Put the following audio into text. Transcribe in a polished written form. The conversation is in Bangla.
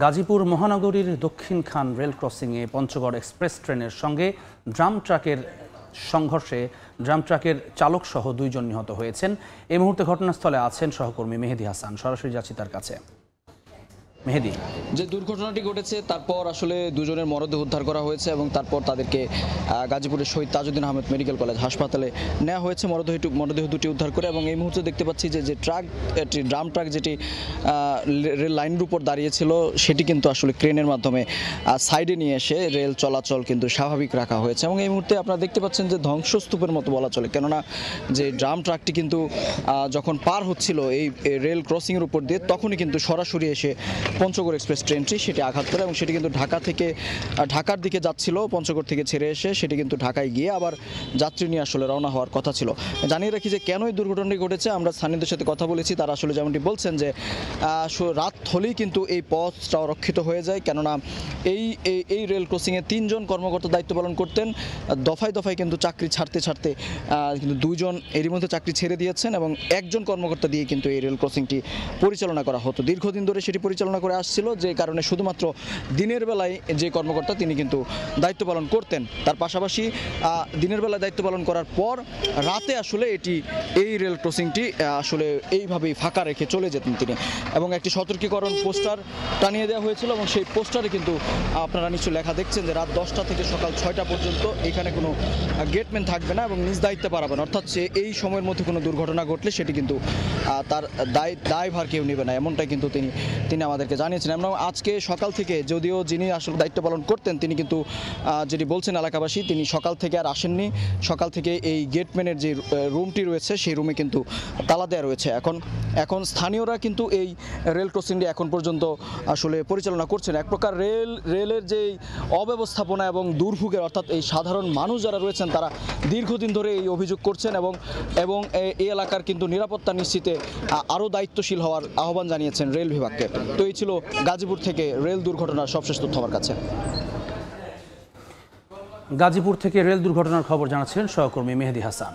গাজীপুর মহানগরীর দক্ষিণখান রেল ক্রসিংয়ে পঞ্চগড় এক্সপ্রেস ট্রেনের সঙ্গে ড্রাম ট্রাকের সংঘর্ষে ড্রাম ট্রাকের চালকসহ 2 জন নিহত হয়েছেন। এই মুহূর্তে ঘটনাস্থলে আছেন সহকর্মী মেহেদি হাসান। সরাসরি যাচ্ছি তার কাছে। মেহেদি, যে দুর্ঘটনাটি ঘটেছে তারপর আসলে দুজনের মরদেহ উদ্ধার করা হয়েছে এবং তারপর তাদেরকে গাজীপুরের শহীদ তাজউদ্দিন আহমেদ মেডিকেল কলেজ হাসপাতালে নেওয়া হয়েছে মরদেহ দুটি উদ্ধার করে। এবং এই মুহূর্তে দেখতে পাচ্ছি যে ড্রাম ট্রাক যেটি রেল লাইনের উপর দাঁড়িয়েছিল সেটি কিন্তু আসলে ক্রেনের মাধ্যমে সাইডে নিয়ে এসে রেল চলাচল কিন্তু স্বাভাবিক রাখা হয়েছে। এবং এই মুহূর্তে আপনারা দেখতে পাচ্ছেন যে ধ্বংসস্তূপের মতো বলা চলে, কেননা যে ড্রাম ট্রাকটি কিন্তু যখন পার হচ্ছিল এই রেল ক্রসিংয়ের উপর দিয়ে তখনই কিন্তু সরাসরি এসে পঞ্চগড় এক্সপ্রেস ট্রেনটি সেটি আঘাত করে এবং সেটি কিন্তু ঢাকার দিকে যাচ্ছিল। পঞ্চগড় থেকে ছেড়ে এসে সেটি কিন্তু ঢাকায় গিয়ে আবার যাত্রী নিয়ে আসলে রওনা হওয়ার কথা ছিল। জানিয়ে রাখি যে কেন এই দুর্ঘটনাটি ঘটেছে, আমরা স্থানীয়দের সাথে কথা বলেছি। তারা আসলে যেমনটি বলছেন যে রাত হলেই কিন্তু এই পথটা রক্ষিত হয়ে যায়, কেননা এই রেল ক্রসিংয়ে 3 জন কর্মকর্তা দায়িত্ব পালন করতেন। দফায় দফায় কিন্তু চাকরি ছাড়তে কিন্তু 2 জন এরই মধ্যে চাকরি ছেড়ে দিয়েছেন এবং 1 জন কর্মকর্তা দিয়ে কিন্তু এই রেল ক্রসিংটি পরিচালনা করা হতো। দীর্ঘদিন ধরে সেটি পরিচালনা করে আসছিল, যে কারণে শুধুমাত্র দিনের বেলায় যে কর্মকর্তা তিনি কিন্তু দায়িত্ব পালন করতেন। তার পাশাপাশি দিনের বেলায় দায়িত্ব পালন করার পর রাতে আসলে এই রেল ক্রসিংটি আসলে এইভাবেই ফাঁকা রেখে চলে যেতেন তিনি। এবং একটি সতর্কীকরণ পোস্টার টানিয়ে দেওয়া হয়েছিল এবং সেই পোস্টারে কিন্তু আপনারা নিশ্চয়ই লেখা দেখছেন যে রাত 10টা থেকে সকাল 6টা পর্যন্ত এখানে কোনো গেটম্যান থাকবে না এবং নিজ দায়িত্বে পারাবেন। অর্থাৎ এই সময়ের মধ্যে কোনো দুর্ঘটনা ঘটলে সেটি কিন্তু তার দায়ভার কেউ নেবে না, এমনটাই কিন্তু তিনি আমাদেরকে জানিয়েছেন। এবং আজকে সকাল থেকে যদিও যিনি আসলে দায়িত্ব পালন করতেন তিনি কিন্তু যেটি বলছেন এলাকাবাসী, তিনি সকাল থেকে আর আসেননি। সকাল থেকে এই গেটম্যানের যে রুমটি রয়েছে সেই রুমে কিন্তু তালা দেওয়া রয়েছে। এখন স্থানীয়রা কিন্তু এই রেল ক্রসিংটি এখন পর্যন্ত আসলে পরিচালনা করছেন। এক প্রকার রেলের যে অব্যবস্থাপনা এবং দুর্ভোগের, অর্থাৎ এই সাধারণ মানুষ যারা রয়েছেন তারা দীর্ঘদিন ধরে এই অভিযোগ করছেন এবং এই এলাকার কিন্তু নিরাপত্তা নিশ্চিতে আরও দায়িত্বশীল হওয়ার আহ্বান জানিয়েছেন রেল বিভাগকে। তো এই ছিল গাজীপুর থেকে রেল দুর্ঘটনার সবশেষ তথ্য আমার কাছে। গাজীপুর থেকে রেল দুর্ঘটনার খবর জানাচ্ছিলেন সহকর্মী মেহেদি হাসান।